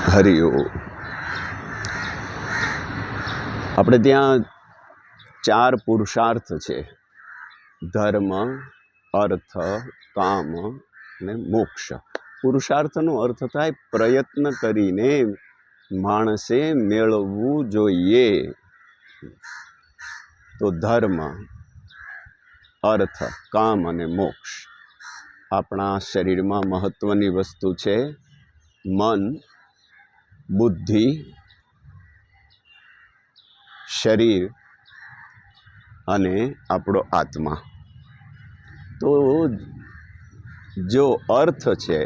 હરિઓમ. આપણે ત્યાં 4 પુરુષાર્થ છે: ધર્મ, અર્થ, કામ અને મોક્ષ. પુરુષાર્થનો અર્થ થાય પ્રયત્ન કરીને માણસે મેળવવું જોઈએ. તો ધર્મ, અર્થ, કામ અને મોક્ષ. આપણા શરીરમાં મહત્વની વસ્તુ છે મન, બુદ્ધિ, શરીર અને આપણો આત્મા. તો જો અર્થ છે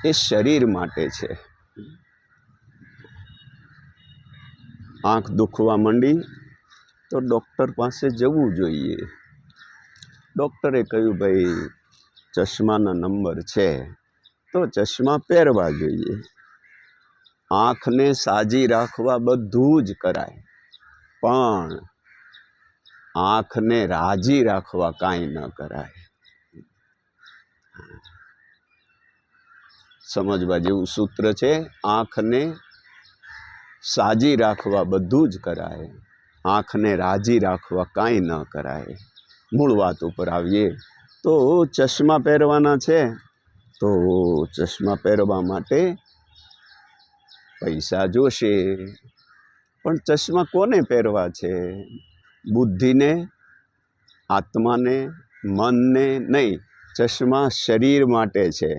એ શરીર માટે છે. આંખ દુખવા માંડી તો ડૉક્ટર પાસે જવું જોઈએ. ડૉક્ટરે કહ્યું ભાઈ ચશ્માના નંબર છે તો ચશ્મા પહેરવા જોઈએ. આંખને સાજી રાખવા બધું જ કરાય, પણ આંખને રાજી રાખવા કાંઈ ન કરાય. સમજવા જેવું સૂત્ર છે. આંખને સાજી રાખવા બધું જ કરાય, આંખને રાજી રાખવા કાંઈ ન કરાય. મૂળ વાત ઉપર આવીએ તો ચશ્મા પહેરવાના છે તો ચશ્મા પહેરવા માટે પૈસા જોશે. પણ ચશ્મા કોને પહેરવા છે? બુદ્ધિને, આત્માને, મનને નહીં. ચશ્મા શરીર માટે છે.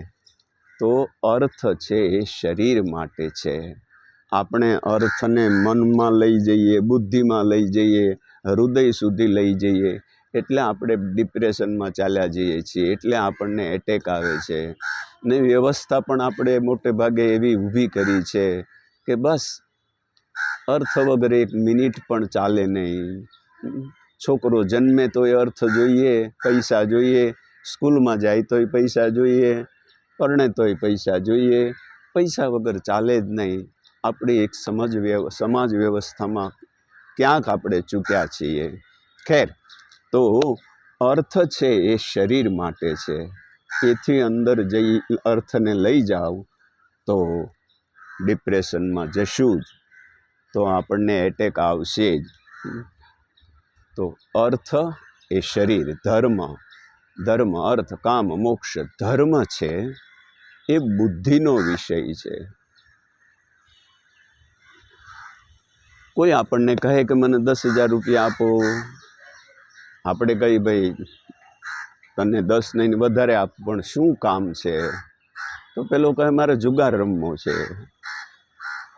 તો અર્થ છે એ શરીર માટે છે. આપણે અર્થને મનમાં લઈ જઈએ, બુદ્ધિમાં લઈ જઈએ, હૃદય સુધી લઈ જઈએ એટલે આપણે ડિપ્રેશનમાં ચાલ્યા જઈએ છીએ, એટલે આપણને એટેક આવે છે. ને વ્યવસ્થા પણ આપણે મોટે ભાગે એવી ઊભી કરી છે કે બસ અર્થ વગર 1 મિનિટ પણ ચાલે નહીં. છોકરો જન્મે તોય અર્થ જોઈએ, પૈસા જોઈએ. સ્કૂલમાં જાય તોય પૈસા જોઈએ, પરણે તોય પૈસા જોઈએ. પૈસા વગર ચાલે જ નહીં. આપણી એક સમાજ વ્યવસ્થામાં ક્યાંક આપણે ચૂક્યા છીએ. ખેર, તો અર્થ છે એ શરીર માટે છે. એથી અંદર જઈ અર્થને લઈ જાઓ તો ડિપ્રેશનમાં જશું જ, તો આપણને એટેક આવશે જ. તો અર્થ એ શરીર, ધર્મ, અર્થ, કામ, મોક્ષ. ધર્મ છે એ બુદ્ધિનો વિષય છે. કોઈ આપણને કહે કે મને 10,000 રૂપિયા આપો, આપણે કહી ભાઈ તને 10 નહીં વધારે આપ, પણ શું કામ છે? તો પેલો કહે મારે જુગાર રમવો છે.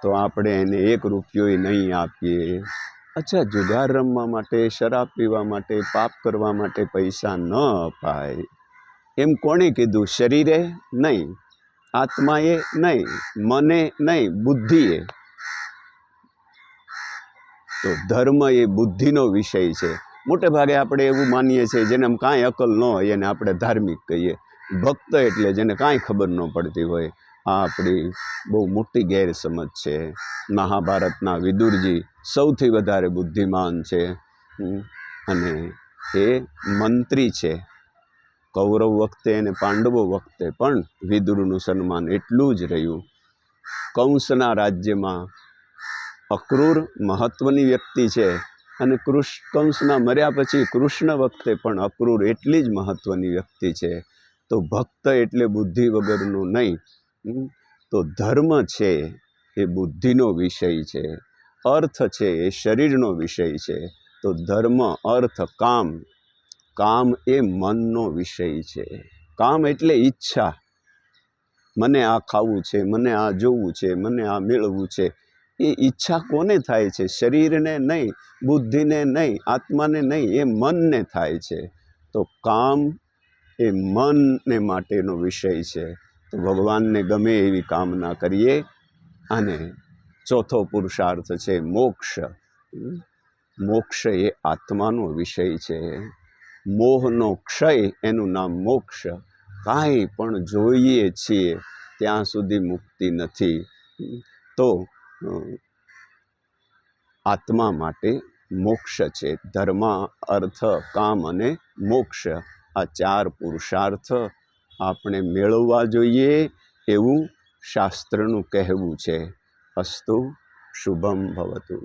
તો આપણે એને 1 રૂપિયો નહીં આપીએ. અચ્છા, જુગાર રમવા માટે, શરાબ પીવા માટે, પાપ કરવા માટે પૈસા ન અપાય એમ કોણે કીધું? શરીરે નહીં, આત્માએ નહીં, મને નહીં, બુદ્ધિએ. તો ધર્મ એ બુદ્ધિનો વિષય છે. મોટે ભાગે આપણે એવું માનીએ છીએ જેને કાંઈ અકલ ન હોય એને આપણે ધાર્મિક કહીએ. ભક્ત એટલે જેને કાંઈ ખબર ન પડતી હોય. આ આપણી બહુ મોટી ગેરસમજ છે. મહાભારતના વિદુરજી સૌથી વધારે બુદ્ધિમાન છે અને એ મંત્રી છે. કૌરવ વખતે અને પાંડવો વખતે પણ વિદુરનું સન્માન એટલું જ રહ્યું. કંસના રાજ્યમાં અક્રૂર મહત્વની વ્યક્તિ છે અને કંસના મર્યા પછી કૃષ્ણ વખતે પણ અક્રૂર એટલી જ મહત્વની વ્યક્તિ છે. તો ભક્ત એટલે બુદ્ધિ વગરનું નહીં. તો ધર્મ છે એ બુદ્ધિનો વિષય છે. અર્થ છે એ શરીરનો વિષય છે. તો ધર્મ, અર્થ, કામ એ મનનો વિષય છે. કામ એટલે ઈચ્છા. મને આ ખાવું છે, મને આ જોવું છે, મને આ મેળવવું છે. એ ઈચ્છા કોને થાય છે? શરીરને નહીં, બુદ્ધિને નહીં, આત્માને નહીં, એ મનને થાય છે. તો કામ એ મનને માટેનો વિષય છે. તો ભગવાનને ગમે એવી કામના કરીએ. અને ચોથો પુરુષાર્થ છે મોક્ષ. મોક્ષ એ આત્માનો વિષય છે. મોહનો ક્ષય, એનું નામ મોક્ષ. કાંઈ પણ જોઈએ છીએ ત્યાં સુધી મુક્તિ નથી. તો આત્મા માટે મોક્ષ છે. ધર્મ, અર્થ, કામ અને મોક્ષ. આ 4 પુરુષાર્થ આપણે મેળવવા જોઈએ એવું શાસ્ત્રનું કહેવું છે. અસ્તુ શુભમ ભવતુ.